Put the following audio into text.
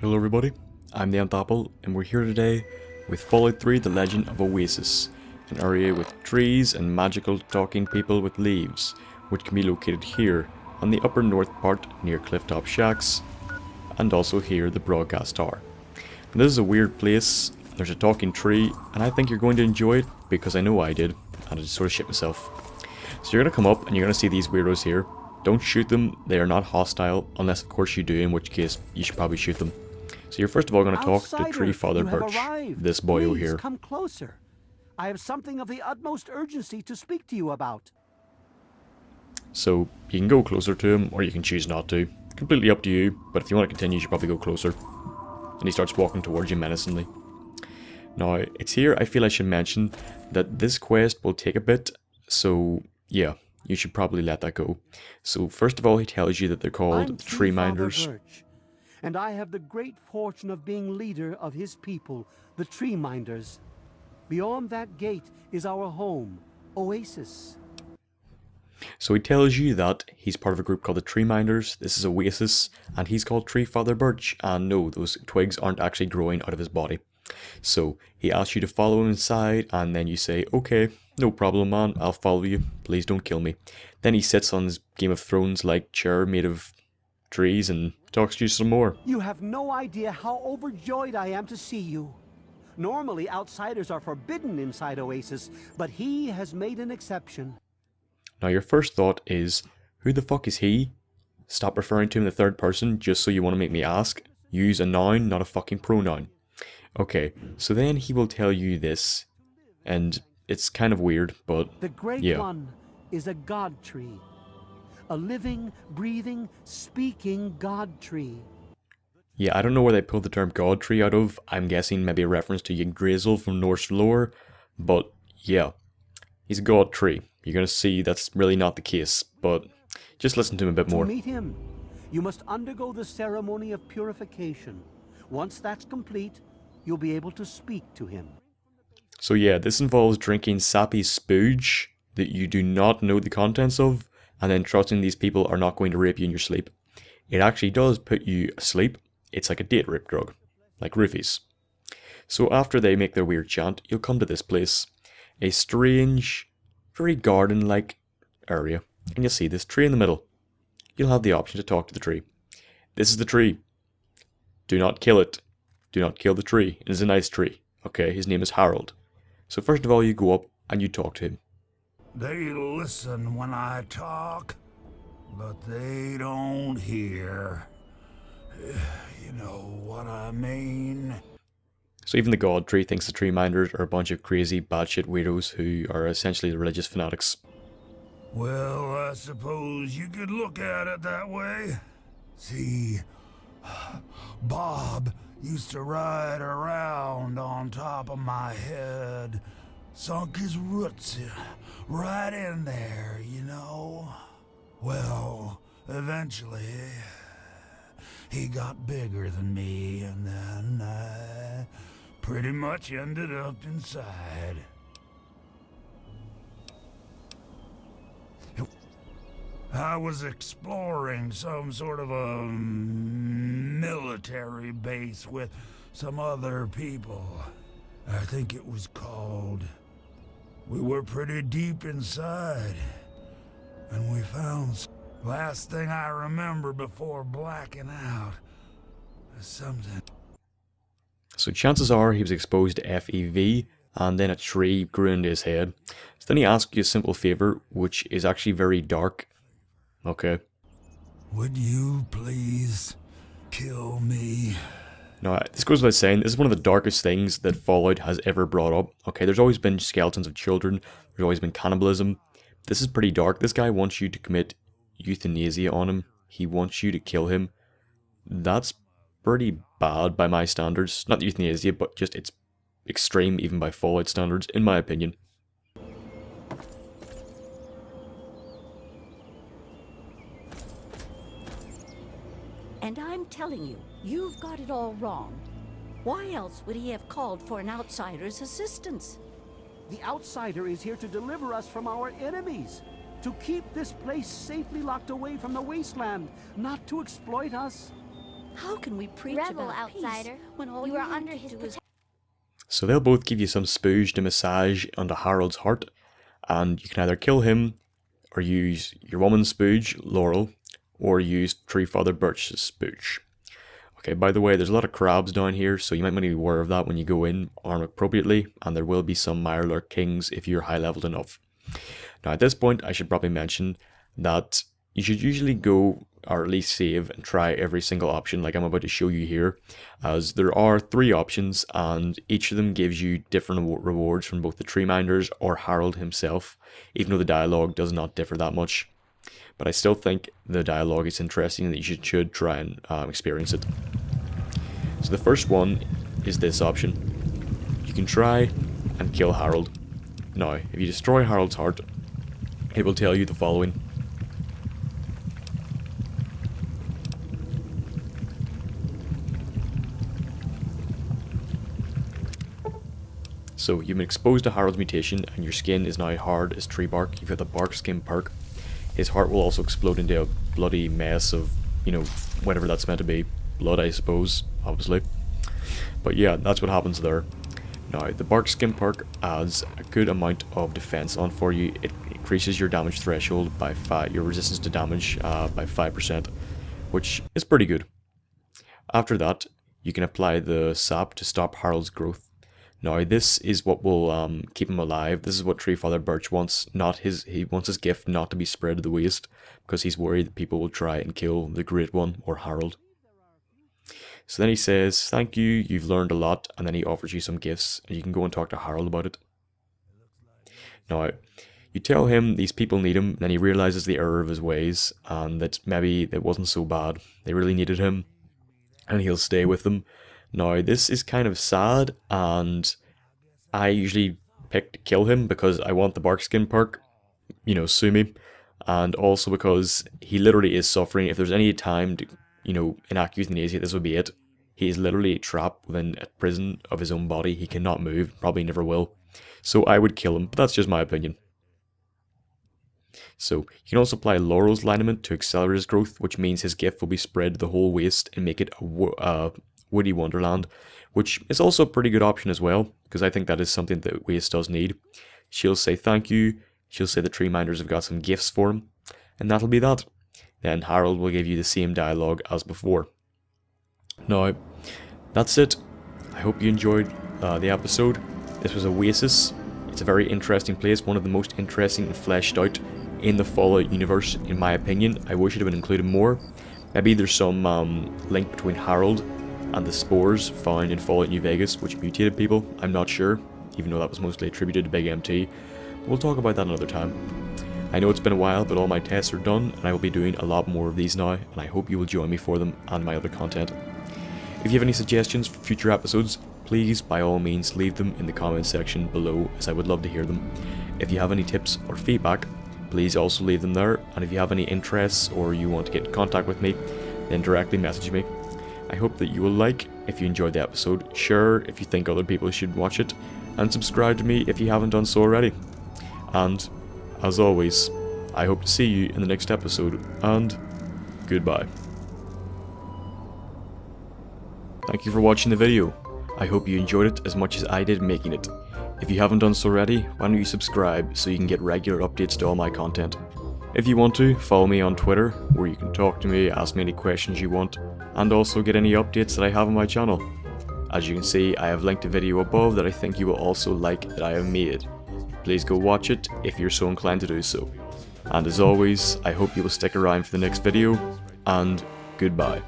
Hello everybody, I'm the Apple, and we're here today with Fallout 3 The Legend of Oasis, an area with trees and magical talking people with leaves, which can be located here on the upper north part near Clifftop Shacks, and also here the broadcast tower. And this is a weird place, there's a talking tree, and I think you're going to enjoy it because I know I did, and I just sort of shit myself. So you're going to come up and you're going to see these weirdos here. Don't shoot them, they are not hostile, unless of course you do, in which case you should probably shoot them. So you're first of all going to talk to Tree Father Birch, this boy over here. Come closer. I have something of the utmost urgency to speak to you about. So you can go closer to him, or you can choose not to. Completely up to you, but if you want to continue, you should probably go closer. And he starts walking towards you menacingly. Now, it's here I feel I should mention that this quest will take a bit, so yeah, you should probably let that go. So first of all, he tells you that they're called Tree Minders. And I have the great fortune of being leader of his people, the Tree Minders. Beyond that gate is our home, Oasis. So he tells you that he's part of a group called the Tree Minders, this is Oasis, and he's called Tree Father Birch, and no, those twigs aren't actually growing out of his body. So he asks you to follow him inside, and then you say, okay, no problem man, I'll follow you, please don't kill me. Then he sits on his Game of Thrones-like chair made of trees and talks to you some more. You have no idea how overjoyed I am to see you. Normally, outsiders are forbidden inside Oasis, but he has made an exception. Now your first thought is, who the fuck is he? Stop referring to him in the third person just so you want to make me ask. Use a noun, not a fucking pronoun. Okay, so then he will tell you this, and it's kind of weird, but the Great yeah. One is a god tree. A living, breathing, speaking god tree. Yeah, I don't know where they pulled the term god tree out of. I'm guessing maybe a reference to Yggdrasil from Norse lore. But yeah, he's a god tree. You're going to see that's really not the case. But just listen to him a bit more. To meet him, you must undergo the ceremony of purification. Once that's complete, you'll be able to speak to him. So yeah, this involves drinking sappy spooge that you do not know the contents of, and then trusting these people are not going to rape you in your sleep. It actually does put you asleep. It's like a date rape drug, like roofies. So after they make their weird chant, you'll come to this place, a strange, very garden-like area, and you'll see this tree in the middle. You'll have the option to talk to the tree. This is the tree. Do not kill it. Do not kill the tree. It is a nice tree. Okay, his name is Harold. So first of all, you go up and you talk to him. They listen when I talk, but they don't hear. You know what I mean? So even the god tree thinks the Tree Minders are a bunch of crazy batshit weirdos who are essentially the religious fanatics. Well, I suppose you could look at it that way. See, Bob used to ride around on top of my head. Sunk his roots right in there, you know? Well, eventually, he got bigger than me, and then I pretty much ended up inside. I was exploring some sort of a military base with some other people. I think it was called. We were pretty deep inside, and we found. Last thing I remember before blacking out is something. So chances are he was exposed to FEV, and then a tree grew into his head. So then he asks you a simple favor, which is actually very dark. Okay. Would you please kill me? Now, this goes without saying, this is one of the darkest things that Fallout has ever brought up. Okay, there's always been skeletons of children, there's always been cannibalism. This is pretty dark. This guy wants you to commit euthanasia on him. He wants you to kill him. That's pretty bad by my standards. Not euthanasia, but just it's extreme even by Fallout standards, in my opinion. And I'm telling you, you've got it all wrong. Why else would he have called for an outsider's assistance? The outsider is here to deliver us from our enemies. to keep this place safely locked away from the wasteland, not to exploit us. How can we preach Rebel about outsider. peace when all You you are need under to his do is So they'll both give you some spooge to massage onto Harold's heart, and you can either kill him, or use your woman's spooge, Laurel, or use Tree Father Birch's spooge. Okay, by the way, there's a lot of crabs down here, so you might want to be aware of that when you go in, arm appropriately, and there will be some Mirelurk Kings if you're high leveled enough. Now at this point, I should probably mention that you should usually go, or at least save, and try every single option like I'm about to show you here, as there are 3 options, and each of them gives you different rewards from both the Tree Minders or Harold himself, even though the dialogue does not differ that much. But I still think the dialogue is interesting and that you should try and experience it. So the first one is this option. You can try and kill Harold. Now, if you destroy Harold's heart, it will tell you the following. So you've been exposed to Harold's mutation and your skin is now hard as tree bark. You've got the bark skin perk. His heart will also explode into a bloody mess of, you know, whatever that's meant to be. Blood, I suppose, obviously. But yeah, that's what happens there. Now, the bark skin perk adds a good amount of defense on for you. It increases your damage threshold by 5, your resistance to damage by 5%, which is pretty good. After that, you can apply the sap to stop Harold's growth. Now, this is what will keep him alive. This is what Tree Father Birch wants. He wants his gift not to be spread to the waste, because he's worried that people will try and kill the Great One or Harold. So then he says, "Thank you, you've learned a lot," and then he offers you some gifts, and you can go and talk to Harold about it. Now, you tell him these people need him, and then he realizes the error of his ways, and that maybe it wasn't so bad. They really needed him, and he'll stay with them. Now, this is kind of sad, and I usually pick to kill him because I want the bark skin perk, you know, sue me, and also because he literally is suffering. If there's any time to, you know, enact euthanasia, this would be it. He is literally trapped within a prison of his own body. He cannot move, probably never will. So I would kill him, but that's just my opinion. So you can also apply Laurel's liniment to accelerate his growth, which means his gift will be spread to the whole waste and make it a woody wonderland, which is also a pretty good option as well, because I think that is something that waste does need. She'll say thank you, she'll say the Tree Minders have got some gifts for him, and that'll be that. Then Harold will give you the same dialogue as before. Now, that's it. I hope you enjoyed the episode. This was Oasis. It's a very interesting place, one of the most interesting and fleshed out in the Fallout universe, in my opinion. I wish it had been included more. Maybe there's some link between Harold and the spores found in Fallout New Vegas, which mutated people. I'm not sure, even though that was mostly attributed to Big MT. We'll talk about that another time. I know it's been a while, but all my tests are done, and I will be doing a lot more of these now, and I hope you will join me for them and my other content. If you have any suggestions for future episodes, please by all means leave them in the comment section below, as I would love to hear them. If you have any tips or feedback, please also leave them there, and if you have any interests or you want to get in contact with me, then directly message me. I hope that you will like if you enjoyed the episode, share if you think other people should watch it, and subscribe to me if you haven't done so already. And, as always, I hope to see you in the next episode, and goodbye. Thank you for watching the video. I hope you enjoyed it as much as I did making it. If you haven't done so already, why don't you subscribe so you can get regular updates to all my content. If you want to, follow me on Twitter, where you can talk to me, ask me any questions you want, and also get any updates that I have on my channel. As you can see, I have linked a video above that I think you will also like that I have made. Please go watch it if you're so inclined to do so. And as always, I hope you will stick around for the next video, and goodbye.